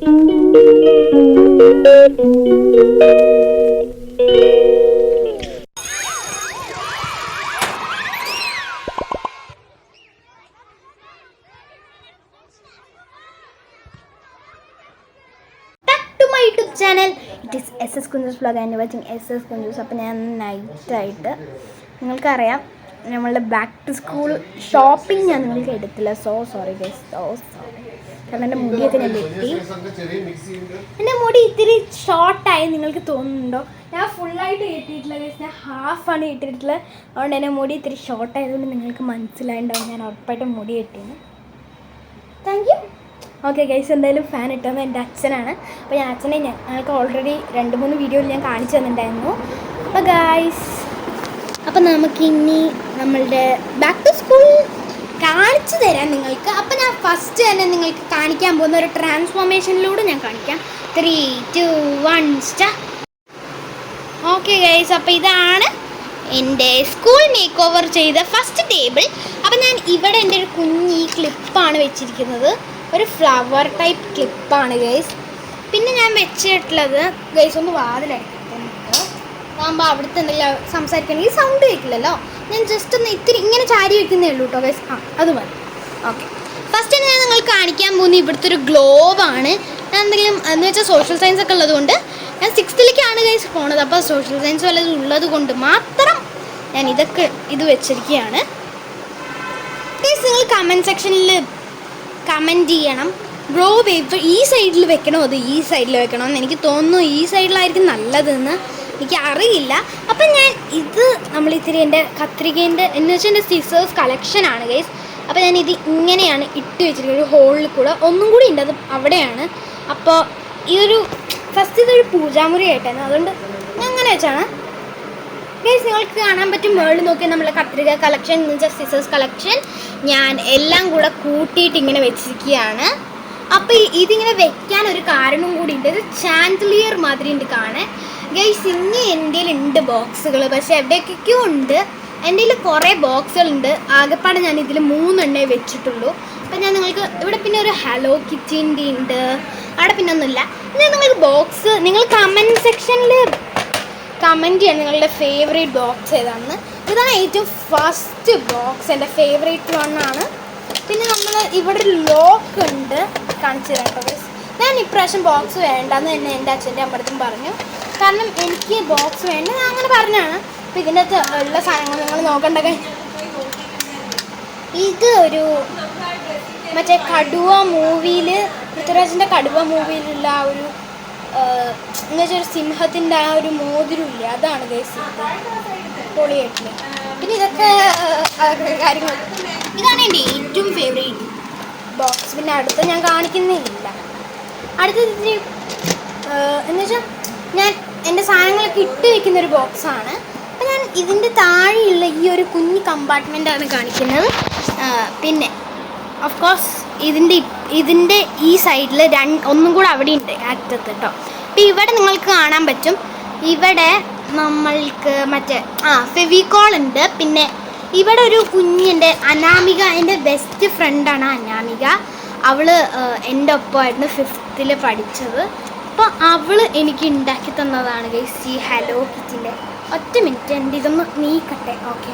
Channel it is SS Kunjus vlog and watching SS Kunjus. അപ്പോൾ ഞാൻ നൈറ്റായിട്ട് നിങ്ങൾക്കറിയാം നമ്മളുടെ ബാക്ക് ടു സ്കൂൾ ഷോപ്പിംഗ് ഞാൻ നിങ്ങൾക്ക് എടുത്തില്ല. Sorry guys, sorry. കാരണം എൻ്റെ മുടിയൊക്കെ ഞാൻ വെട്ടി. എൻ്റെ മുടി ഇത്തിരി ഷോർട്ടായി നിങ്ങൾക്ക് തോന്നുന്നുണ്ടോ? ഞാൻ ഫുള്ളായിട്ട് കെട്ടിയിട്ടില്ല ഗൈസ്, ഞാൻ ഹാഫാണ് കെട്ടിയിട്ടുള്ളത്. അതുകൊണ്ട് എൻ്റെ മുടി ഇത്തിരി ഷോർട്ടായതുകൊണ്ട് നിങ്ങൾക്ക് മനസ്സിലായിട്ടുണ്ടാവും ഞാൻ ഉറപ്പായിട്ടും മുടി കെട്ടിയെന്ന്. Thank you. ഓക്കെ ഗൈസ്, എന്തായാലും ഫാൻ ഇട്ടത് എൻ്റെ അച്ഛനാണ്. അപ്പോൾ ഞാൻ അച്ഛനെ ഞങ്ങൾക്ക് ഓൾറെഡി 2-3 വീഡിയോയിൽ ഞാൻ കാണിച്ചു തന്നിട്ടുണ്ടായിരുന്നു. അപ്പോൾ ഗൈസ്, അപ്പോൾ നമുക്കിനി നമ്മളുടെ ബാക്ക് ടു സ്കൂൾ കാണിച്ചു തരാം നിങ്ങൾക്ക്. അപ്പോൾ ഞാൻ ഫസ്റ്റ് തന്നെ നിങ്ങൾക്ക് കാണിക്കാൻ പോകുന്ന ഒരു ട്രാൻസ്ഫോർമേഷനിലൂടെ ഞാൻ കാണിക്കാം. 3, 2, 1 സ്റ്റാർട്ട്. ഓക്കെ ഗൈസ്, അപ്പോൾ ഇതാണ് എൻ്റെ സ്കൂൾ മേക്ക് ഓവർ ചെയ്ത ഫസ്റ്റ് ടേബിൾ. അപ്പോൾ ഞാൻ ഇവിടെ എൻ്റെ ഒരു കുഞ്ഞി ക്ലിപ്പാണ് വെച്ചിരിക്കുന്നത്, ഒരു ഫ്ലവർ ടൈപ്പ് ക്ലിപ്പാണ് ഗൈസ്. പിന്നെ ഞാൻ വെച്ചിട്ടുള്ളത് ഗൈസ്, ഒന്ന് വാതിലടിക്കും ആകുമ്പോൾ അവിടുത്തെ എന്തെങ്കിലും സംസാരിക്കണമെങ്കിൽ സൗണ്ട് കേൾക്കില്ലല്ലോ. ഞാൻ ജസ്റ്റ് ഒന്ന് ഇത്തിരി ഇങ്ങനെ ചാരി വെക്കുന്നേ ഉള്ളൂ കേട്ടോ ഗൈസ്. അത് മതി. ഓക്കെ, ഫസ്റ്റ് ഞാൻ നിങ്ങൾ കാണിക്കാൻ പോകുന്നത് ഇവിടുത്തെ ഒരു ഗ്ലോബാണ്. ഞാൻ എന്തെങ്കിലും എന്ന് വെച്ചാൽ സോഷ്യൽ സയൻസ് ഒക്കെ ഉള്ളതുകൊണ്ട് ഞാൻ 6th ഗൈസ് പോണത്. അപ്പോൾ സോഷ്യൽ സയൻസ് വല്ലതും ഉള്ളത് കൊണ്ട് മാത്രം ഞാൻ ഇത് വെച്ചിരിക്കുകയാണ് ഗൈസ്. നിങ്ങൾ കമൻറ്റ് സെക്ഷനിൽ കമൻറ്റ് ചെയ്യണം, ബ്രോ പേപ്പർ ഈ സൈഡിൽ വെക്കണോ അത് ഈ സൈഡിൽ വെക്കണോ എന്ന്. എനിക്ക് തോന്നുന്നു ഈ സൈഡിലായിരിക്കും നല്ലതെന്ന്, എനിക്ക് അറിയില്ല. അപ്പം ഞാൻ ഇത് നമ്മളിത്തിരി എൻ്റെ കത്രികേൻ്റെ എന്ന് വെച്ചാൽ എൻ്റെ സിസേഴ്സ് കളക്ഷനാണ് ഗൈസ്. അപ്പോൾ ഞാൻ ഇത് ഇങ്ങനെയാണ് ഇട്ട് വെച്ചിരിക്കുന്നത് ഒരു ഹോളിൽ കൂടെ. ഒന്നും കൂടി ഉണ്ട്, അത് അവിടെയാണ്. അപ്പോൾ ഈ ഒരു ഫസ്റ്റ് ഇതൊരു പൂജാമുറി ആയിട്ടാണ്, അതുകൊണ്ട് ഞാൻ അങ്ങനെ വെച്ചാണ് ഗൈസ്. നിങ്ങൾക്ക് കാണാൻ പറ്റും മേളിൽ നോക്കി നമ്മളെ കത്രിക കളക്ഷൻ എന്ന് വെച്ചാൽ സിസേഴ്സ് കളക്ഷൻ ഞാൻ എല്ലാം കൂടെ കൂട്ടിയിട്ട് ഇങ്ങനെ വെച്ചിരിക്കുകയാണ്. അപ്പോൾ ഇതിങ്ങനെ വെക്കാൻ ഒരു കാരണം കൂടി ഉണ്ട്, ഇത് ചാൻഡലിയർ മാതിരി ഉണ്ട് കാണാൻ ഗൈസ്. ഇനി എൻ്റെ ഉണ്ട് ബോക്സുകൾ, പക്ഷേ എവിടെയൊക്കെയോ ഉണ്ട്. എൻ്റെ കയ്യിൽ കുറേ ബോക്സുകളുണ്ട്, ആകെപ്പാടെ ഞാൻ ഇതിൽ 3 എണ്ണേ വെച്ചിട്ടുള്ളൂ. അപ്പോൾ ഞാൻ നിങ്ങൾക്ക് ഇവിടെ പിന്നെ ഒരു ഹലോ കിറ്റിൻ്റെ ഉണ്ട്, അവിടെ പിന്നെ ഒന്നുമില്ല. ഇനി നിങ്ങൾക്ക് ബോക്സ് നിങ്ങൾ കമൻറ്റ് സെക്ഷനിൽ കമൻറ്റ് ചെയ്യാൻ നിങ്ങളുടെ ഫേവറേറ്റ് ബോക്സ് ഏതാണെന്ന്. ഇതാണ് ഏറ്റവും ഫസ്റ്റ് ബോക്സ്, എൻ്റെ ഫേവറേറ്റ് വണ്ണാണ്. പിന്നെ നമ്മൾ ഇവിടെ ഒരു ലോക്ക് ഉണ്ട്, കാണിച്ചു തരാം കേട്ടോ ഗൈസ്. ഞാൻ ഇപ്രാവശ്യം ബോക്സ് വേണ്ടെന്ന് തന്നെ എൻ്റെ അച്ഛൻ്റെ അമ്മടുത്തും പറഞ്ഞു, കാരണം എനിക്ക് ബോക്സ് വേണ്ട, ഞാൻ അങ്ങനെ പറഞ്ഞാണ്. അപ്പോൾ ഇതിൻ്റെ അകത്ത് ഉള്ള സാധനങ്ങൾ നിങ്ങൾ നോക്കണ്ട. ഇത് ഒരു മറ്റേ കടുവ മൂവിയിൽ, പൃഥ്വിരാജിൻ്റെ കടുവ മൂവിയിലുള്ള ആ ഒരു എന്ന് വെച്ചാൽ ഒരു സിംഹത്തിൻ്റെ ആ ഒരു മോതിരമില്ല, അതാണ് ഗൈസ് പൊളിയായിട്ടില്ല. പിന്നെ ഇതൊക്കെ കാര്യങ്ങൾ, ഇതാണ് എൻ്റെ ഏറ്റവും ഫേവറേറ്റ് ബോക്സ്. പിന്നെ അടുത്ത ഞാൻ കാണിക്കുന്നില്ല. അടുത്തത് എന്ന് വെച്ചാൽ ഞാൻ എൻ്റെ സാധനങ്ങളൊക്കെ ഇട്ട് വയ്ക്കുന്നൊരു ബോക്സാണ്. അപ്പം ഞാൻ ഇതിൻ്റെ താഴെയുള്ള ഈ ഒരു കുഞ്ഞ് കമ്പാർട്ട്മെൻറ്റാണ് കാണിക്കുന്നത്. പിന്നെ ഓഫ് കോഴ്സ് ഇതിൻ്റെ ഈ സൈഡിൽ ഒന്നും കൂടെ അവിടെ ഉണ്ട് അറ്റത്ത് കേട്ടോ. അപ്പോൾ ഇവിടെ നിങ്ങൾക്ക് കാണാൻ പറ്റും, ഇവിടെ നമ്മൾക്ക് മറ്റേ ഫെവിക്കോൾ ഉണ്ട്. പിന്നെ ഇവിടെ ഒരു കുഞ്ഞിൻ്റെ അനാമിക, എൻ്റെ ബെസ്റ്റ് ഫ്രണ്ടാണ് അനാമിക. അവൾ എൻ്റെ ഒപ്പമായിരുന്നു 5th പഠിച്ചത്. അപ്പോൾ അവൾ എനിക്ക് ഉണ്ടാക്കി തന്നതാണ് ഗൈസ് ഈ ഹലോ കിറ്റിൻ്റെ. ഒറ്റ മിനിറ്റ്, എൻ്റെ ഇതൊന്ന് നീക്കട്ടെ. ഓക്കെ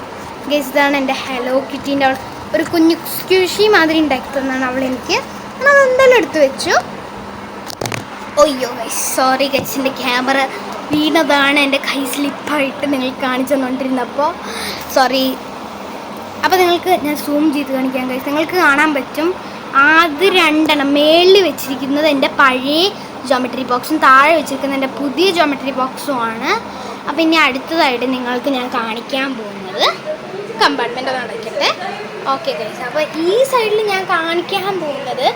ഗൈസ്, ഇതാണ് എൻ്റെ ഹലോ കിറ്റിൻ്റെ. അവൾ ഒരു കുഞ്ഞു സ്ക്യൂഷി മാതിരി ഉണ്ടാക്കി തന്നാണ് അവൾ എനിക്ക്. ഞാൻ അതെന്തായാലും എടുത്തു വെച്ചു. ഒയ്യോ ഗൈസ്, സോറി ഗൈസ്, എൻ്റെ ക്യാമറ വീണതാണ്, എൻ്റെ കൈ സ്ലിപ്പായിട്ട് നിങ്ങൾ കാണിച്ചു തന്നുകൊണ്ടിരുന്നപ്പോൾ സോറി. അപ്പോൾ നിങ്ങൾക്ക് ഞാൻ സൂം ചെയ്ത് കാണിക്കാൻ ഗൈസ്, നിങ്ങൾക്ക് കാണാൻ പറ്റും അത് 2 എണ്ണം മേളിൽ വെച്ചിരിക്കുന്നത് എൻ്റെ പഴയ ജോമെട്രി ബോക്സും താഴെ വെച്ചിരിക്കുന്നത് എൻ്റെ പുതിയ ജോമെട്രി ബോക്സും ആണ്. അപ്പോൾ ഇനി അടുത്തതായിട്ട് നിങ്ങൾക്ക് ഞാൻ കാണിക്കാൻ പോകുന്നത് കമ്പാർട്ട്മെൻ്റ് നടക്കട്ടെ. ഓക്കെ ഗൈസ്, അപ്പോൾ ഈ സൈഡിൽ ഞാൻ കാണിക്കാൻ പോകുന്നത്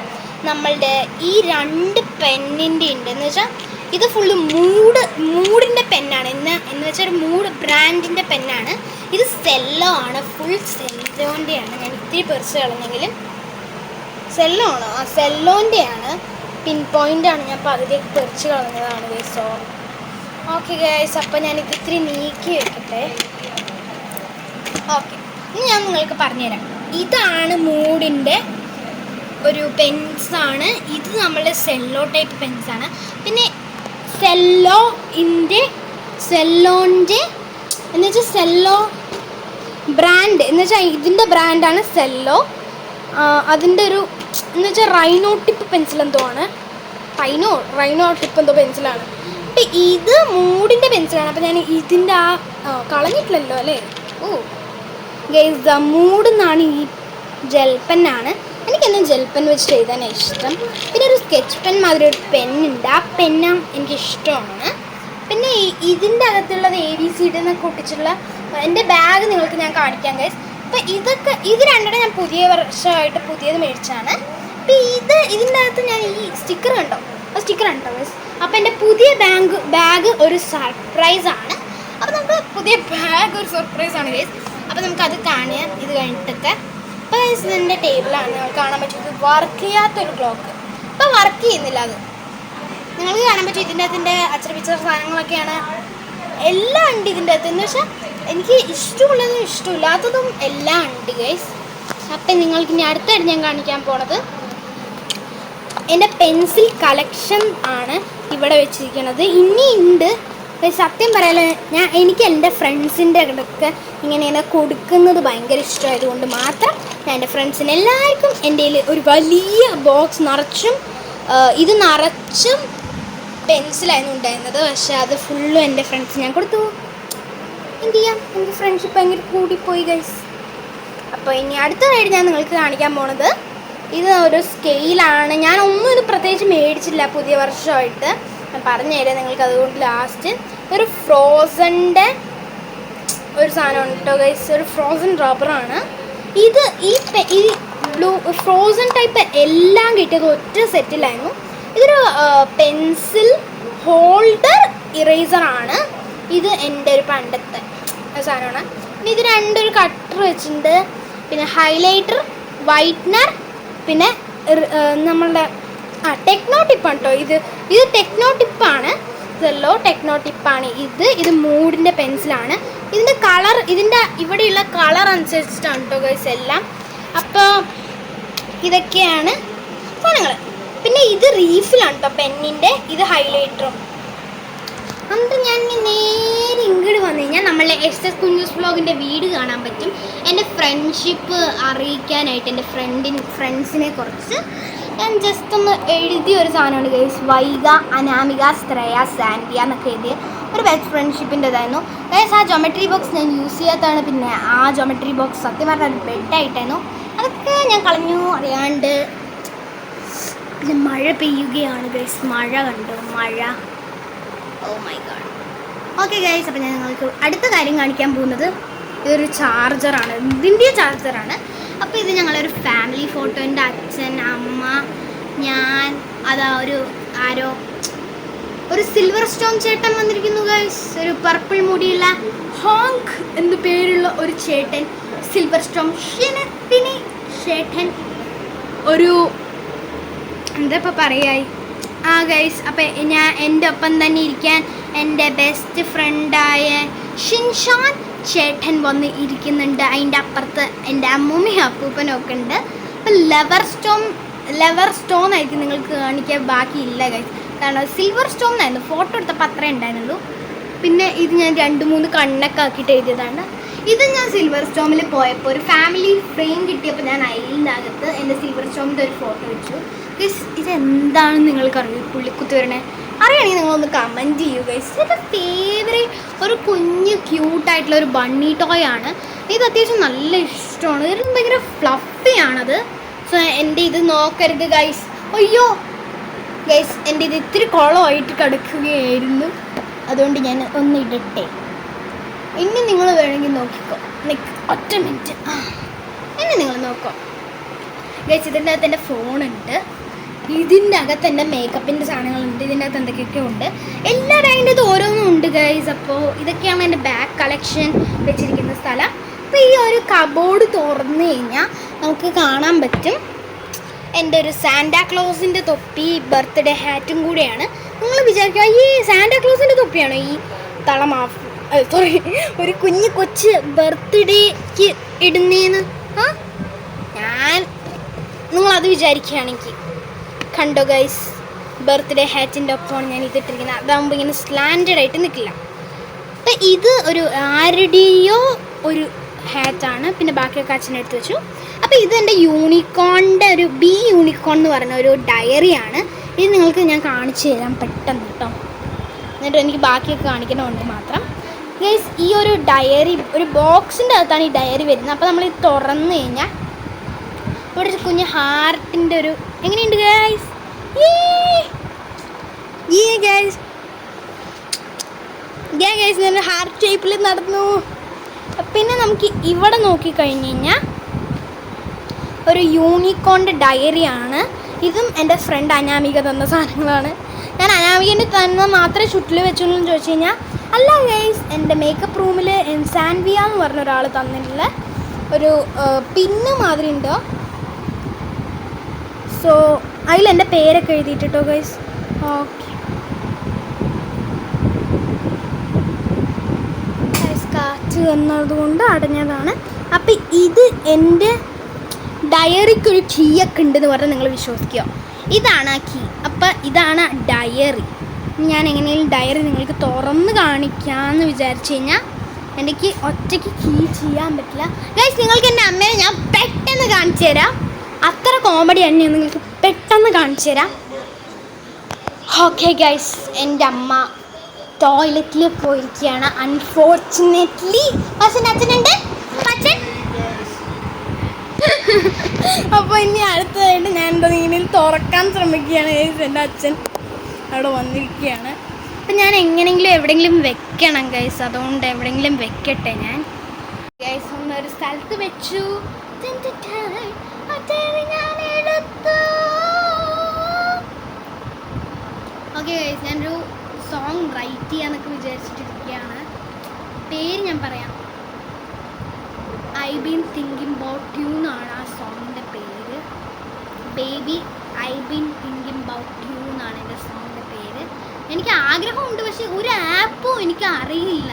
നമ്മളുടെ ഈ 2 പെന്നിൻ്റെ ഉണ്ട്. എന്ന് വെച്ചാൽ ഇത് ഫുള്ള് മൂഡിൻ്റെ പെന്നാണ്, എന്ന് വെച്ചാൽ ഒരു മൂഡ് ബ്രാൻഡിൻ്റെ പെന്നാണ്. ഇത് സെല്ലോ ആണ്, ഫുൾ സെല്ലോൻ്റെയാണ്. ഞാൻ ഇത്തിരി പെർസ് കളഞ്ഞെങ്കിലും സെല്ലോ ആണോ? സെല്ലോൻ്റെയാണ്, പിൻ പോയിൻ്റാണ്. ഞാൻ പകുതിയൊക്കെ തെറിച്ച് കളഞ്ഞതാണ് ഗൈസ്, സോറി. ഓക്കെ ഗൈസ്, അപ്പോൾ ഞാനിത് ഇത്തിരി നീക്കി വെക്കട്ടെ. ഓക്കെ, ഇനി ഞാൻ നിങ്ങൾക്ക് പറഞ്ഞുതരാം. ഇതാണ് മൂഡിൻ്റെ ഒരു പെൻസാണ്. ഇത് നമ്മൾ സെല്ലോ ടൈപ്പ് പെൻസാണ്. പിന്നെ സെല്ലോൻ്റെ എന്ന് വെച്ചാൽ സെല്ലോ ബ്രാൻഡ് എന്ന് വെച്ചാൽ ഇതിൻ്റെ ബ്രാൻഡാണ് സെല്ലോ. അതിൻ്റെ ഒരു എന്ന് വെച്ചാൽ റൈനോ ടിപ്പ് പെൻസിൽ എന്തോ ആണ്, റൈനോ ടിപ്പ് എന്തോ പെൻസിലാണ്. അപ്പം ഇത് മൂഡിൻ്റെ പെൻസിലാണ്. അപ്പം ഞാൻ ഇതിൻ്റെ കളഞ്ഞിട്ടില്ലല്ലോ അല്ലേ. ഗൈസ് മൂഡ് എന്നാണ് ഈ ജെൽ പെന്നാണ്. എനിക്കെന്നും ജെൽ പെൻ വെച്ച് ചെയ്താനാണ് ഇഷ്ടം. പിന്നെ ഒരു സ്കെച്ച് പെൻ മാതിരി ഒരു പെന്നുണ്ട്, ആ പെന്നും എനിക്കിഷ്ടമാണ്. പിന്നെ ഇതിൻ്റെ അകത്തുള്ളത് ABC എന്നൊക്കെ ഒട്ടിച്ചിട്ടുള്ള എൻ്റെ ബാഗ് നിങ്ങൾക്ക് ഞാൻ കാണിക്കാം ഗൈസ്. അപ്പം ഇത് രണ്ടെണ്ണം ഞാൻ പുതിയ വർഷമായിട്ട് പുതിയത് മേടിച്ചാണ്. അപ്പം ഇതിൻ്റെ അകത്ത് ഞാൻ ഈ സ്റ്റിക്കർ കണ്ടോ, ആ സ്റ്റിക്കർ കണ്ടോ ഗൈസ്. അപ്പം എൻ്റെ പുതിയ ബാഗ് ഒരു സർപ്രൈസാണ്. അപ്പം നമുക്ക് പുതിയ ബാഗ് ഒരു സർപ്രൈസാണ് ഗൈസ്. അപ്പം നമുക്കത് കാണാം ഇത് കഴിഞ്ഞിട്ടൊക്കെ. അപ്പോൾ ഗൈസ് ഇതിൻ്റെ ടേബിളാണ് നിങ്ങൾക്ക് കാണാൻ പറ്റുന്നത്. വർക്ക് ചെയ്യാത്തൊരു ക്ലോക്ക്, അപ്പോൾ വർക്ക് ചെയ്യുന്നില്ല. അത് നിങ്ങൾക്ക് കാണാൻ പറ്റും. ഇതിൻ്റെ അച്ചടിപ്പിച്ച സാധനങ്ങളൊക്കെയാണ് എല്ലാം ഉണ്ട് ഇതിൻ്റെ അകത്ത്. എന്ന് വെച്ചാൽ എനിക്ക് ഇഷ്ടമുള്ളതും ഇഷ്ടമില്ലാത്തതും എല്ലാം ഉണ്ട് ഗൈസ്. അപ്പം നിങ്ങൾക്ക് ഇനി അടുത്തായിട്ട് ഞാൻ കാണിക്കാൻ പോണത് എൻ്റെ പെൻസിൽ കളക്ഷൻ ആണ് ഇവിടെ വെച്ചിരിക്കുന്നത്. ഇനി ഉണ്ട് സത്യം പറയാലോ, എനിക്ക് എൻ്റെ ഫ്രണ്ട്സിൻ്റെ ഒക്കെ ഇങ്ങനെ കൊടുക്കുന്നത് ഭയങ്കര ഇഷ്ടമായതുകൊണ്ട് മാത്രം ഞാൻ എൻ്റെ ഫ്രണ്ട്സിന് എല്ലാവർക്കും എൻ്റെ കയ്യിൽ ഒരു വലിയ ബോക്സ് നിറച്ചും പെൻസിലായിരുന്നു ഉണ്ടായിരുന്നത്. പക്ഷേ അത് ഫുള്ളും എൻ്റെ ഫ്രണ്ട്സ് ഞാൻ കൊടുത്തു. എന്ത് ചെയ്യാം, എനിക്ക് ഫ്രണ്ട്ഷിപ്പ് ഭയങ്കര കൂടിപ്പോയി ഗൈസ്. അപ്പോൾ ഇനി അടുത്തതായിട്ട് ഞാൻ നിങ്ങൾക്ക് കാണിക്കാൻ പോണത് ഇത് ഒരു സ്കെയിലാണ്. ഞാൻ ഒന്നും ഇത് പ്രത്യേകിച്ച് മേടിച്ചില്ല പുതിയ വർഷമായിട്ട്. ഞാൻ പറഞ്ഞു തരാം നിങ്ങൾക്ക്. അതുകൊണ്ട് ലാസ്റ്റ് ഒരു ഫ്രോസൻ്റെ ഒരു സാധനമാണ് കേട്ടോ ഗൈസ്. ഒരു ഫ്രോസൺ റബ്ബറാണ് ഇത്. ഈ ബ്ലൂ ഫ്രോസൺ ടൈപ്പ് എല്ലാം കിട്ടിയത് ഒറ്റ സെറ്റിലായിരുന്നു. ഇതൊരു പെൻസിൽ ഹോൾഡർ ഇറേസറാണ്. ഇത് എൻ്റെ ഒരു പണ്ടത്തെ സാധനമാണ്. പിന്നെ ഇത് രണ്ടൊരു കട്ടർ വെച്ചിട്ടുണ്ട്. പിന്നെ ഹൈലൈറ്റർ, വൈറ്റ്നർ, പിന്നെ നമ്മളുടെ ടെക്നോ ടിപ്പാണ് കേട്ടോ. ഇത് ടെക്നോ ടിപ്പാണ്. സെല്ലോ ടെക്നോ ടിപ്പാണ് ഇത് മൂഡിൻ്റെ പെൻസിലാണ്. ഇതിൻ്റെ കളർ ഇവിടെയുള്ള കളർ അനുസരിച്ചിട്ടാണ് കേട്ടോ ഗൈസ് എല്ലാം. അപ്പോൾ ഇതൊക്കെയാണ് സാധനങ്ങൾ. പിന്നെ ഇത് റീഫിലാണ് കേട്ടോ പെന്നിൻ്റെ. ഇത് ഹൈലൈറ്ററും. എന്നിട്ട് ഞാൻ നേരെ ഇങ്ങോട്ട് വന്നു കഴിഞ്ഞാൽ നമ്മളെ SS കുഞ്ഞൂസ് വ്ലോഗിൻ്റെ വീട് കാണാൻ പറ്റും. എൻ്റെ ഫ്രണ്ട്ഷിപ്പ് അറിയിക്കാനായിട്ട് എൻ്റെ ഫ്രണ്ട്സിനെ കുറിച്ച് ഞാൻ ജസ്റ്റ് ഒന്ന് എഴുതിയ ഒരു സാധനമാണ് ഗൈസ്. വൈഗ, അനാമിക, ശ്രേയ, സാൻഡിയ എന്നൊക്കെ എഴുതിയ ഒരു ബെസ്റ്റ് ഫ്രണ്ട്ഷിപ്പിൻ്റെതായിരുന്നു ഗൈസ്. ആ ജോമെട്രി ബോക്സ് ഞാൻ യൂസ് ചെയ്യാത്തതാണ്. പിന്നെ ആ ജോമെട്രി ബോക്സ് സത്യം പറഞ്ഞാൽ ഒരു ബെഡായിട്ടായിരുന്നു. അതൊക്കെ ഞാൻ കളഞ്ഞു അറിയാണ്ട്. പിന്നെ മഴ പെയ്യുകയാണ് ഗൈസ്. മഴ കണ്ടു, മഴ. Oh my god. Okay guys, അപ്പോൾ ഞാൻ നിങ്ങൾക്ക് അടുത്ത കാര്യം കാണിക്കാൻ പോകുന്നത് ഇതൊരു ചാർജറാണ്. ഇതിൻ്റെ ചാർജറാണ്. അപ്പോൾ ഇത് ഞങ്ങളൊരു ഫാമിലി ഫോട്ടോ. എൻ്റെ അച്ഛൻ, അമ്മ, ഞാൻ, ഒരു സിൽവർ സ്റ്റോൺ ചേട്ടൻ വന്നിരിക്കുന്നു ഗൈസ്. ഒരു പർപ്പിൾ മുടിയുള്ള ഹോങ്ക് എന്ന് പേരുള്ള ഒരു ചേട്ടൻ, സിൽവർ സ്റ്റോൺ ചേട്ടൻ. ഒരു എന്താ ഇപ്പോൾ പറയായി ഗൈസ്. അപ്പം എൻ്റെ ഒപ്പം തന്നെ ഇരിക്കാൻ എൻ്റെ ബെസ്റ്റ് ഫ്രണ്ടായ ഷിൻഷാൻ ചേട്ടൻ വന്ന് ഇരിക്കുന്നുണ്ട്. അതിൻ്റെ അപ്പുറത്ത് എൻ്റെ അമ്മൂമ്മയും അപ്പൂപ്പനും ഒക്കെ ഉണ്ട്. അപ്പം ലെവർ സ്റ്റോൺ ആയിരിക്കും നിങ്ങൾക്ക് കാണിക്കാൻ ബാക്കിയില്ല ഗൈസ്. കാരണം സിൽവർ സ്റ്റോൺ ആയിരുന്നു. ഫോട്ടോ എടുത്തപ്പോൾ അത്രേ ഉണ്ടായിരുന്നുള്ളൂ. പിന്നെ ഇത് ഞാൻ 2-3 കണ്ണൊക്കെ ആക്കിയിട്ട് എഴുതിയതാണ്. ഇത് ഞാൻ സിൽവർ സ്റ്റോമിൽ പോയപ്പോൾ ഒരു ഫാമിലി ഫ്രെയിം കിട്ടിയപ്പോൾ ഞാൻ അതിൻ്റെ അകത്ത് എൻ്റെ സിൽവർ സ്റ്റോമിൻ്റെ ഒരു ഫോട്ടോ വെച്ചു. ഗൈസ് ഇതെന്താണെന്ന് നിങ്ങൾക്കറിയും, പുള്ളിക്കുത്തി വരണേ അറിയണമെങ്കിൽ നിങ്ങളൊന്ന് കമൻറ്റ് ചെയ്യൂ ഗൈസ്. എൻ്റെ ഫേവറേറ്റ് ഒരു കുഞ്ഞ് ക്യൂട്ടായിട്ടുള്ള ഒരു ബണ്ണി ടോയ് ആണ് ഇത്. അത്യാവശ്യം നല്ല ഇഷ്ടമാണ്. ഇത് ഭയങ്കര ഫ്ലഫിയാണത്. സോ എൻ്റെ ഇത് നോക്കരുത് ഗൈസ്. അയ്യോ ഗൈസ്, എൻ്റെ ഇത് ഇത്തിരി കുളമായിട്ട് കിടക്കുകയായിരുന്നു. അതുകൊണ്ട് ഞാൻ ഒന്ന് ഇടട്ടെ. ഇനി നിങ്ങൾ വേണമെങ്കിൽ നോക്കിക്കോ. ഒറ്റ മിനിറ്റ്. ഇനി നിങ്ങൾ നോക്കോ ഗൈസ്. ഇതിൻ്റെ അകത്ത് എൻ്റെ ഫോണുണ്ട്. ഇതിൻ്റെ അകത്ത് എൻ്റെ മേക്കപ്പിൻ്റെ സാധനങ്ങളുണ്ട്. ഇതിൻ്റെ അകത്ത് എന്തൊക്കെയൊക്കെ ഉണ്ട്. എല്ലാവരും അതിൻ്റെ അത് ഓരോന്നും ഉണ്ട് ഗൈസ്. അപ്പോൾ ഇതൊക്കെയാണ് എൻ്റെ ബാഗ് കളക്ഷൻ വെച്ചിരിക്കുന്ന സ്ഥലം. അപ്പോൾ ഈ ഒരു കബോർഡ് തുറന്നു കഴിഞ്ഞാൽ നമുക്ക് കാണാൻ പറ്റും എൻ്റെ ഒരു സാന്റാക്ലോസിൻ്റെ തൊപ്പി, ബർത്ത്ഡേ ഹാറ്റും കൂടെയാണ്. നിങ്ങൾ വിചാരിക്കുക ഈ സാന്റാക്ലോസിൻ്റെ തൊപ്പിയാണോ ഈ ഒരു കൊച്ച് ബർത്ത്ഡേക്ക് ഇടുന്നേന്ന്? ഞാൻ നിങ്ങളത് വിചാരിക്കുകയാണെങ്കിൽ കണ്ടോ ഗൈസ്, ബർത്ത്ഡേ ഹാറ്റിൻ്റെ ഒപ്പമാണ് ഞാൻ ഇതിട്ടിരിക്കുന്നത്. അതാകുമ്പോൾ ഇങ്ങനെ സ്ലാൻഡഡ് ആയിട്ട് നിൽക്കില്ല. അപ്പം ഇത് ഒരു ആരുടെയോ ഒരു ഹാറ്റാണ്. പിന്നെ ബാക്കിയൊക്കെ അച്ഛനെ എടുത്ത് വെച്ചു. അപ്പോൾ ഇത് എൻ്റെ യൂണിക്കോണിൻ്റെ ഒരു ബി യൂണിക്കോൺ എന്ന് പറയുന്ന ഒരു ഡയറിയാണ്. ഇത് നിങ്ങൾക്ക് ഞാൻ കാണിച്ചു തരാം പെട്ടെന്ന് കേട്ടോ. എന്നിട്ട് എനിക്ക് ബാക്കിയൊക്കെ കാണിക്കണമുണ്ട് മാത്രം. ഗൈസ്, ഈ ഒരു ഡയറി ഒരു ബോക്സിൻ്റെ അകത്താണ് ഈ ഡയറി വരുന്നത്. അപ്പോൾ നമ്മൾ ഇത് തുറന്നു കഴിഞ്ഞാൽ ഇവിടെ ഒരു കുഞ്ഞ് ഹാർട്ടിൻ്റെ ഒരു എങ്ങനെയുണ്ട് ഗൈസ്? ഗൈസ് ഞാൻ ഹാർട്ട് ഷേപ്പിൽ നടന്നു. പിന്നെ നമുക്ക് ഇവിടെ നോക്കിക്കഴിഞ്ഞ് കഴിഞ്ഞാൽ ഒരു യൂണിക്കോണിൻ്റെ ഡയറിയാണ്. ഇതും എൻ്റെ ഫ്രണ്ട് അനാമിക തന്ന സാധനങ്ങളാണ്. ഞാൻ അനാമികൻ്റെ തന്നെ മാത്രമേ ചുറ്റിൽ വെച്ചുള്ളൂ എന്ന് ചോദിച്ചു കഴിഞ്ഞാൽ അല്ല ഗൈസ്, എൻ്റെ മേക്കപ്പ് റൂമിൽ സാൻവിയ എന്ന് പറഞ്ഞ ഒരാൾ തന്നിട്ടുള്ള ഒരു പിന്ന് മാതിരി ഉണ്ടോ. സോ അതിലെൻ്റെ പേരൊക്കെ എഴുതിയിട്ടോ ഗൈസ്. ഓക്കെ, കാറ്റ് എന്നതുകൊണ്ട് അടഞ്ഞതാണ്. അപ്പം ഇത് എൻ്റെ ഡയറിക്കൊരു കീയൊക്കെ ഉണ്ടെന്ന് പറഞ്ഞാൽ നിങ്ങൾ വിശ്വസിക്കുക. ഇതാണ് ആ കീ. അപ്പം ഇതാണ് ഡയറി. ഞാൻ എങ്ങനെയും ഡയറി നിങ്ങൾക്ക് തുറന്ന് കാണിക്കാമെന്ന് വിചാരിച്ചു കഴിഞ്ഞാൽ എനിക്ക് ഒറ്റയ്ക്ക് കീ ചെയ്യാൻ പറ്റില്ല ഗൈസ്. നിങ്ങൾക്ക് എൻ്റെ അമ്മേനെ ഞാൻ പെട്ടെന്ന് കാണിച്ചു തരാം. അത്ര കോമഡിയാണ്, ഞാൻ നിങ്ങൾക്ക് പെട്ടെന്ന് കാണിച്ചു തരാം. ഓക്കെ ഗൈസ്, എൻ്റെ അമ്മ ടോയ്ലറ്റിൽ പോയിരിക്കുകയാണ് അൺഫോർച്ചുനേറ്റ്ലി. അച്ഛനുണ്ട് അച്ഛൻ. അപ്പോൾ ഇനി അടുത്തതായിട്ട് ഞാൻ എന്താ ഇങ്ങനെ തുറക്കാൻ ശ്രമിക്കുകയാണ് ഗൈസ്. എൻ്റെ അച്ഛൻ അവിടെ വന്നിരിക്കുകയാണ്. അപ്പം ഞാൻ എങ്ങനെയെങ്കിലും എവിടെയെങ്കിലും വെക്കണം ഗൈസ്. അതുകൊണ്ട് എവിടെയെങ്കിലും വെക്കട്ടെ ഞാൻ ഗൈസ്. ഒന്നൊരു സ്ഥലത്ത് വെച്ചു. ഓക്കെ ഗൈസ്, ഞാനൊരു സോങ് റൈറ്റ് ചെയ്യാന്നൊക്കെ വിചാരിച്ചിട്ടിരിക്കുകയാണ്. പേര് ഞാൻ പറയാം. I been thinking about you എന്നാണ് ആ സോങ്ങിൻ്റെ പേര്. Baby I been thinking about you എന്നാണ് എൻ്റെ സോങ്ങിൻ്റെ പേര്. എനിക്ക് ആഗ്രഹമുണ്ട്, പക്ഷേ ഒരു ആപ്പും എനിക്ക് അറിയില്ല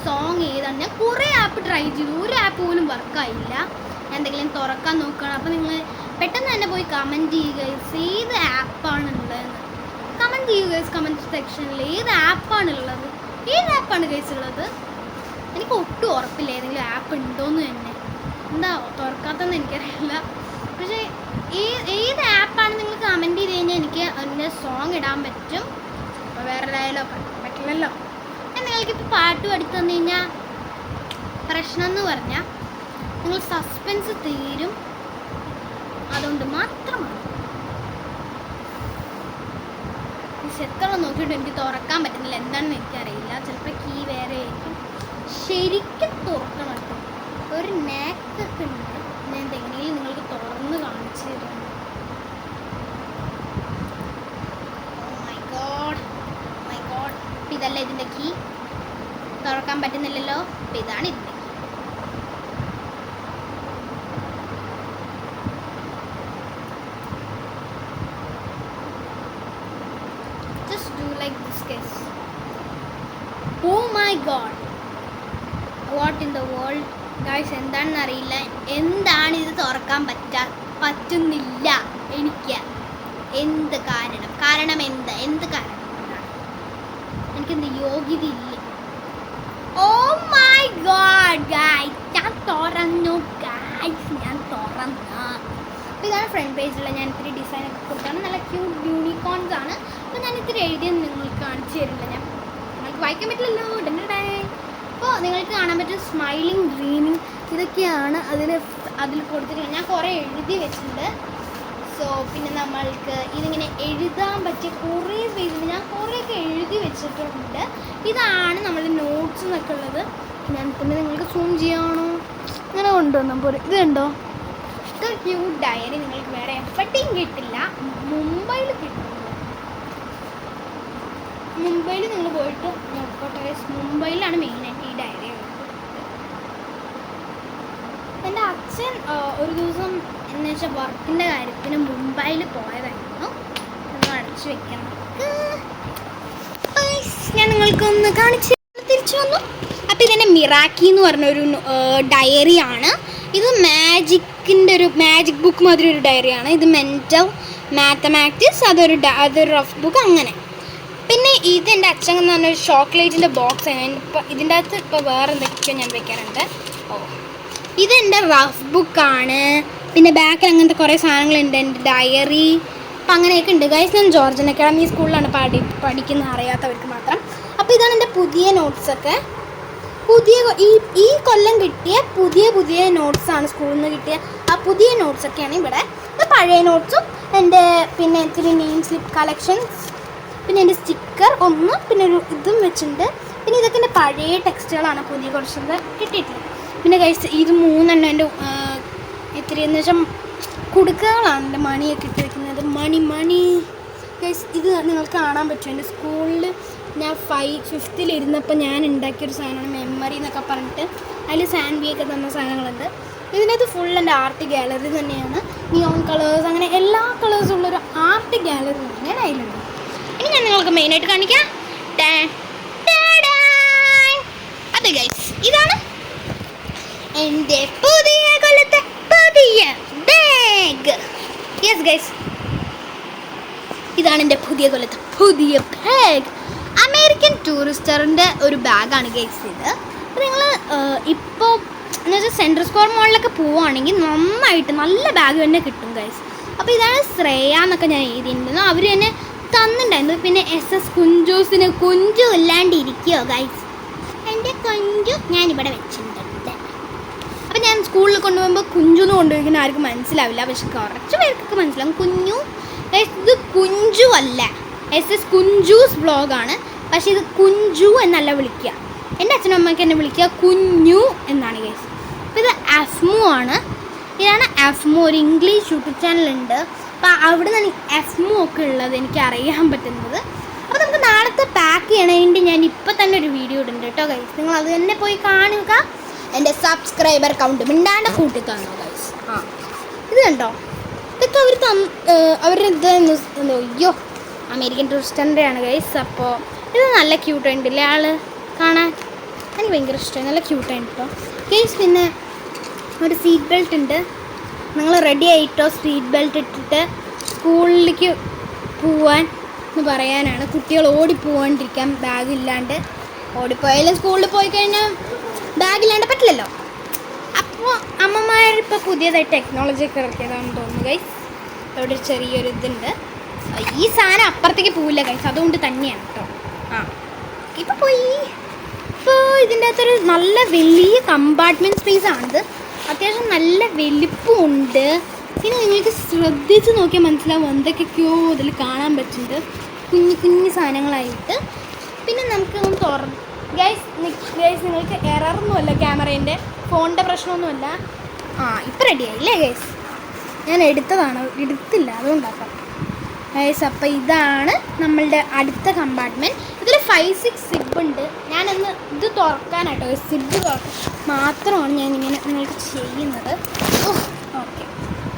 സോങ് ഏതാണ്. ഞാൻ കുറേ ആപ്പ് ട്രൈ ചെയ്തു, ഒരു ആപ്പ് പോലും വർക്കായില്ല. ഞാൻ എന്തെങ്കിലും തുറക്കാൻ നോക്കണം. അപ്പോൾ നിങ്ങൾ പെട്ടെന്ന് തന്നെ പോയി കമൻറ്റ് ചെയ്യുക ഏത് ആപ്പാണുള്ളതെന്ന്. കമൻറ്റ് ചെയ്യുക ഗൈസ് കമൻറ്റ് സെക്ഷനിൽ. ഏത് ആപ്പാണുള്ളത്, ഏത് ആപ്പാണ് ഗൈസ് ഉള്ളത്? എനിക്ക് ഒട്ടും ഉറപ്പില്ല ഏതെങ്കിലും ആപ്പ് ഉണ്ടോയെന്ന് തന്നെ. എന്താ തുറക്കാത്തതെന്ന് എനിക്കറിയില്ല. പക്ഷേ ഏത് ആപ്പാണ് നിങ്ങൾ കമൻറ്റ് ചെയ്ത് കഴിഞ്ഞാൽ എനിക്ക് അതിൻ്റെ സോങ് ഇടാൻ പറ്റും. അപ്പോൾ വേറെ ഡയലോഗ് പറ്റില്ലല്ലോ. ഞാൻ നിങ്ങൾക്കിപ്പോൾ പാട്ട് പഠിച്ചു തന്നു കഴിഞ്ഞാൽ പ്രശ്നം എന്ന് പറഞ്ഞാൽ നിങ്ങൾ സസ്പെൻസ് തീരും. അതുകൊണ്ട് മാത്രമാണ് എത്ര നോക്കിയിട്ട് എനിക്ക് തുറക്കാൻ പറ്റുന്നില്ല. എന്താണെന്ന് എനിക്കറിയില്ല. ചിലപ്പോൾ കീ വേറെ ആയിരിക്കും. ശരിക്കും തുറക്കണം കേട്ടോ. ഒരു നാക്കൊക്കെ ഉണ്ട്. ഞാൻ എന്തെങ്കിലും നിങ്ങൾക്ക് തുറന്ന് കാണിച്ചു തരുന്നു. My God. അപ്പം ഇതല്ല ഇതിൻ്റെ കീ. തുറക്കാൻ പറ്റുന്നില്ലല്ലോ. അപ്പം ഇതാണ് ഇതിൻ്റെ key. Like this case. Oh my god, what in the world guys? എന്താണെന്ന് അറിയില്ല. എന്താണ് ഇത് തുറക്കാൻ പറ്റുന്നില്ല എനിക്ക്. എന്ത് കാരണം എന്ത് കാരണം എനിക്കെന്ത് യോഗ്യതയില്ല. Oh my god guys, ഞാൻ തുറന്നു. അപ്പോൾ ഇതാണ് ഫ്രണ്ട് പേജിലുള്ള ഞാൻ ഇത്തിരി ഡിസൈനൊക്കെ കൊടുത്താണ്. നല്ല ക്യൂട്ട് യൂണിക്കോൺസ് ആണ്. അപ്പോൾ ഞാൻ ഇത്തിരി എഴുതിയത് നിങ്ങൾക്ക് കാണിച്ചു തരില്ല. നിങ്ങൾക്ക് വായിക്കാൻ പറ്റില്ലല്ലോ. അപ്പോൾ നിങ്ങൾക്ക് കാണാൻ പറ്റും സ്മൈലിംഗ് ഡ്രീമിങ് ഇതൊക്കെയാണ് അതിൽ കൊടുത്തിരിക്കുന്നത്. ഞാൻ കുറേ എഴുതി വെച്ചിട്ടുണ്ട്. സോ പിന്നെ നമ്മൾക്ക് ഇതിങ്ങനെ എഴുതാൻ പറ്റിയ കുറേ പേജിൽ ഞാൻ കുറേയൊക്കെ എഴുതി വെച്ചിട്ടുണ്ട്. ഇതാണ് നമ്മളുടെ നോട്ട്സ് എന്നൊക്കെ ഉള്ളത്. ഞാൻ പിന്നെ നിങ്ങൾക്ക് സൂം ചെയ്യാണോ അങ്ങനെ കൊണ്ടുവന്നാൽ പോരെ. ഇത് കണ്ടോ, ഇത്ര ക്യൂട്ട് ഡയറി നിങ്ങൾക്ക് വേറെ എവിടെയും കിട്ടില്ല. മുംബൈയിൽ കിട്ടും. മുംബൈയിൽ നിങ്ങൾ പോയിട്ട് നോക്കട്ടെ. മുംബൈയിലാണ് മെയിനായിട്ട് ഈ ഡയറി ഉള്ളത്. എൻ്റെ അച്ഛൻ ഒരു ദിവസം എന്ന് വെച്ചാൽ വർക്കിൻ്റെ കാര്യത്തിന് മുംബൈയിൽ പോയതായിരുന്നു. ഒന്ന് അടച്ചു വെക്കണം. ഞാൻ നിങ്ങൾക്കൊന്ന് കാണിച്ച് തിരിച്ചു വന്നു. അപ്പോൾ ഇതെൻ്റെ മിറാക്കി എന്ന് പറഞ്ഞൊരു ഡയറിയാണ്. ഇത് മാജിക് ബുക്കിൻ്റെ ഒരു മാജിക് ബുക്ക് മാതിരി ഒരു ഡയറിയാണ്. ഇത് മെൻറ്റൽ മാത്തമാറ്റിക്സ്, അതൊരു റഫ് ബുക്ക് അങ്ങനെ. പിന്നെ ഇത് എൻ്റെ അച്ഛൻ എന്ന് പറഞ്ഞൊരു ചോക്ലേറ്റിൻ്റെ ബോക്സാണ്. ഇപ്പോൾ ഇതിൻ്റെ അകത്ത് ഇപ്പോൾ വേറെ എന്തൊക്കെയോ ഞാൻ വെക്കാറുണ്ട്. ഇതെൻ്റെ റഫ് ബുക്കാണ്. പിന്നെ ബാക്കിൽ അങ്ങനത്തെ കുറേ സാധനങ്ങളുണ്ട്, എൻ്റെ ഡയറി. അപ്പം അങ്ങനെയൊക്കെ ഉണ്ട് ഗൈസ്. ഞാൻ ജോർജിയൻ അക്കാഡമി സ്കൂളിലാണ് പഠിക്കുന്നത്, അറിയാത്തവർക്ക് മാത്രം. അപ്പോൾ ഇതാണ് എൻ്റെ പുതിയ നോട്ട്സൊക്കെ. ഈ കൊല്ലം കിട്ടിയ പുതിയ നോട്ട്സാണ് സ്കൂളിൽ നിന്ന് കിട്ടിയ ആ പുതിയ നോട്ട്സൊക്കെയാണ് ഇവിടെ. പഴയ നോട്ട്സും എൻ്റെ പിന്നെ ഇത്തിരി നെയിം സ്ലിപ്പ് കളക്ഷൻസ്, പിന്നെ എൻ്റെ സ്റ്റിക്കർ ഒന്ന്, പിന്നെ ഒരു ഇതും വെച്ചിട്ടുണ്ട്. പിന്നെ ഇതൊക്കെ എൻ്റെ പഴയ ടെക്സ്റ്റുകളാണ്, പുതിയ കുറച്ചത് കിട്ടിയിട്ടില്ല. പിന്നെ ഗൈസ് ഇത് 3 എൻ്റെ എത്രയെന്ന് വെച്ചാൽ കുടുക്കകളാണ് എൻ്റെ മണിയൊക്കെ ഇട്ട് വയ്ക്കുന്നത്. മണി ഗൈസ് ഇത് നിങ്ങൾക്ക് കാണാൻ പറ്റും. എൻ്റെ സ്കൂളിൽ ഞാൻ 5th ഇരുന്നപ്പോൾ ഞാൻ ഉണ്ടാക്കിയൊരു സാധനമാണ് മെമ്മറി എന്നൊക്കെ പറഞ്ഞിട്ട്. അതിൽ സാൻവിയൊക്കെ തന്ന സാധനങ്ങളുണ്ട്. ഇതിനകത്ത് ഫുൾ എൻ്റെ ആർട്ട് ഗാലറി തന്നെയാണ്. നിയോൺ കളേഴ്സ് അങ്ങനെ എല്ലാ കളേഴ്സും ഉള്ളൊരു ആർട്ട് ഗാലറി തന്നെയാണ് അതിലുണ്ട്. ഇനി ഞാൻ നിങ്ങൾക്ക് മെയിനായിട്ട് കാണിക്കാം. അതെ ഗൈസ്, ഇതാണ് എൻ്റെ പുതിയ കൊല്ലത്തെ പുതിയ ബാഗ്. യെസ് ഗൈസ്, ഇതാണ് എൻ്റെ പുതിയ കൊല്ലത്തെ പുതിയ ബാഗ്. അമേരിക്കൻ ടൂറിസ്റ്ററിൻ്റെ ഒരു ബാഗാണ് ഗൈസ് ഇത്. അപ്പോൾ നിങ്ങൾ ഇപ്പോൾ എന്ന് വെച്ചാൽ സെൻട്രൽ സ്ക്വയർ മോളിലൊക്കെ പോവുകയാണെങ്കിൽ നന്നായിട്ട് നല്ല ബാഗ് തന്നെ കിട്ടും ഗൈസ്. അപ്പോൾ ഇതാണ് ശ്രേയ എന്നൊക്കെ ഞാൻ എഴുതിയിട്ടുണ്ടായിരുന്നു, അവർ തന്നെ തന്നിട്ടുണ്ടായിരുന്നു. പിന്നെ SS കുഞ്ചൂസിന് കുഞ്ചു ഇല്ലാണ്ടിരിക്കുകയോ ഗൈസ്, എൻ്റെ കുഞ്ചു ഞാനിവിടെ വെച്ചിട്ടുണ്ട്. അപ്പം ഞാൻ സ്കൂളിൽ കൊണ്ടുപോകുമ്പോൾ കുഞ്ചുന്ന് കൊണ്ടുപോയിക്കുന്ന ആർക്കും മനസ്സിലാവില്ല, പക്ഷെ കുറച്ച് പേർക്കൊക്കെ മനസ്സിലാവും. കുഞ്ഞു ഗൈസ്, ഇത് കുഞ്ചു അല്ല, SS കുഞ്ചൂസ് വ്ളോഗാണ്. പക്ഷേ ഇത് കുഞ്ചു എന്നല്ല വിളിക്കുക. എൻ്റെ അച്ഛനും അമ്മയ്ക്ക് എന്നെ വിളിക്കുക കുഞ്ഞു എന്നാണ് ഗൈസ്. അപ്പോൾ ഇത് അഫ്മു ആണ്. ഇതാണ് അഫ്മു, ഒരു ഇംഗ്ലീഷ് യൂട്യൂബ് ചാനലുണ്ട്. അപ്പോൾ അവിടെ നിന്നാണ് അഫ്മു ഒക്കെ ഉള്ളത് എനിക്ക് അറിയാൻ പറ്റുന്നത്. അപ്പോൾ നമുക്ക് നാളത്തെ പാക്ക് ചെയ്യണതിൻ്റെ ഞാൻ ഇപ്പോൾ തന്നെ ഒരു വീഡിയോ ഇടുന്നുണ്ട് കേട്ടോ ഗൈസ്. നിങ്ങൾ അത് തന്നെ പോയി കാണുക. എൻ്റെ സബ്സ്ക്രൈബർ കൗണ്ട് മിണ്ടാണ്ട് കൂട്ടി തന്നു ഗൈസ്. ഇത് കണ്ടോ, ഇതൊക്കെ അവരുടെ ഇത് അയ്യോ അമേരിക്കൻ ടൂറിസ്റ്ററിൻ്റെ ആണ് ഗൈസ്. അപ്പോൾ ഇത് നല്ല ക്യൂട്ടായിട്ടില്ലേ ആള് കാണാൻ, എനിക്ക് ഭയങ്കര ഇഷ്ടമായി, നല്ല ക്യൂട്ടായിട്ട് കേട്ടോ ഗൈസ്. പിന്നെ ഒരു സീറ്റ് ബെൽറ്റ് ഉണ്ട്. നിങ്ങൾ റെഡി ആയിട്ടോ സീറ്റ് ബെൽറ്റ് ഇട്ടിട്ട് സ്കൂളിലേക്ക് പോവാൻ എന്ന് പറയാനാണ്. കുട്ടികൾ ഓടിപ്പോവാണ്ടിരിക്കാൻ ബാഗില്ലാണ്ട്. ഓടിപ്പോയാലും സ്കൂളിൽ പോയി കഴിഞ്ഞാൽ ബാഗില്ലാണ്ട് പറ്റില്ലല്ലോ. അപ്പോൾ അമ്മമാരിപ്പോൾ പുതിയതായിട്ട് ടെക്നോളജി ഒക്കെ ഇറക്കിയതാണെന്ന് തോന്നുന്നു ഗൈസ്. അവിടെ ചെറിയൊരു ഇതുണ്ട്. ഈ സാധനം അപ്പുറത്തേക്ക് പോവില്ല ഗൈസ്, അതുകൊണ്ട് തന്നെയാണ് കേട്ടോ. ഇപ്പോൾ പോയി. ഇപ്പോൾ ഇതിൻ്റെ അകത്തൊരു നല്ല വലിയ കമ്പാർട്ട്മെൻറ്റ് സ്പേസാണിത്. അത്യാവശ്യം നല്ല വലിപ്പമുണ്ട്. പിന്നെ നിങ്ങൾക്ക് ശ്രദ്ധിച്ച് നോക്കിയാൽ മനസ്സിലാവും എന്തൊക്കെയൊക്കെയോ ഇതിൽ കാണാൻ പറ്റുന്നുണ്ട്, കുഞ്ഞു സാധനങ്ങളായിട്ട്. പിന്നെ നമുക്ക് ഒന്ന് ഗൈസ് നിങ്ങൾക്ക് എററൊന്നുമല്ല, ക്യാമറേൻ്റെ ഫോണിൻ്റെ പ്രശ്നമൊന്നുമല്ല. ഇപ്പം റെഡിയായില്ലേ ഗൈസ്? ഞാൻ എടുത്തില്ല അതുകൊണ്ടാക്കാം ഗൈസ്. അപ്പോൾ ഇതാണ് നമ്മളുടെ അടുത്ത കമ്പാർട്ട്മെൻറ്റ്. ഇതിൽ 5-6 സിബ് ഉണ്ട്. ഞാനൊന്ന് ഇത് തുറക്കാനായിട്ടോ, സിബ് മാത്രമാണ് ഞാനിങ്ങനെ നിങ്ങൾക്ക് ചെയ്യുന്നത്.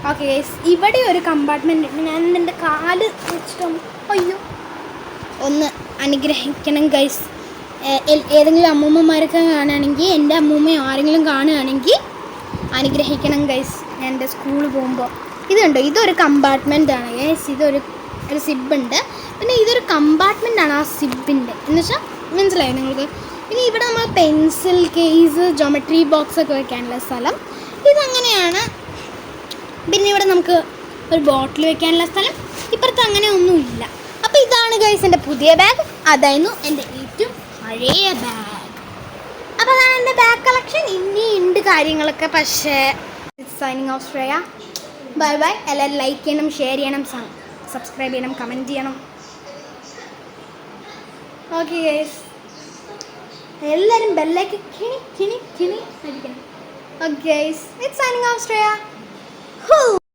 ഓക്കെ ഗൈസ്, ഇവിടെ ഒരു കമ്പാർട്ട്മെൻറ്റ് ഉണ്ട്. ഞാൻ എൻ്റെ കാല് വെച്ചിട്ടൊന്ന് ഒന്ന് അനുഗ്രഹിക്കണം ഗൈസ്. ഏതെങ്കിലും അമ്മൂമ്മമാരൊക്കെ കാണുകയാണെങ്കിൽ, എൻ്റെ അമ്മൂമ്മയോ ആരെങ്കിലും കാണുകയാണെങ്കിൽ അനുഗ്രഹിക്കണം ഗൈസ്. ഞാൻ എൻ്റെ സ്കൂളിൽ പോകുമ്പോൾ ഇത് കണ്ടോ, ഇതൊരു കമ്പാർട്ട്മെൻറ്റാണ് ഗൈസ്. ഇതൊരു സിബുണ്ട്. പിന്നെ ഇതൊരു കമ്പാർട്ട്മെൻറ്റാണ് ആ സിബിൻ്റെ എന്ന് വെച്ചാൽ മനസ്സിലായോ നിങ്ങൾക്ക്? പിന്നെ ഇവിടെ നമ്മൾ പെൻസിൽ കേസ്, ജോമെട്രി ബോക്സ് ഒക്കെ വെക്കാനുള്ള സ്ഥലം ഇതങ്ങനെയാണ്. പിന്നെ ഇവിടെ നമുക്ക് ഒരു ബോട്ടിൽ വെക്കാനുള്ള സ്ഥലം. ഇപ്പുറത്ത് അങ്ങനെ ഒന്നുമില്ല. അപ്പോൾ ഇതാണ് ഗൈസ് എൻ്റെ പുതിയ ബാഗ്. അതായിരുന്നു എൻ്റെ ഏറ്റവും പഴയ ബാഗ്. അപ്പോൾ അതാണ് എൻ്റെ ബാഗ് കളക്ഷൻ. ഇനി ഉണ്ട് കാര്യങ്ങളൊക്കെ. പക്ഷേ signing off Shreya. Bye bye. എല്ലാവരും ലൈക്ക് ചെയ്യണം, ഷെയർ ചെയ്യണം, സബ്സ്ക്രൈബ് ചെയ്യണം, കമൻറ്റ് ചെയ്യണം. ഓക്കെ ഗൈസ്, എല്ലാവരും ബെല്ലൈക്ക് കിണി അടിക്കണം. Okay guys, it's signing off Shreya.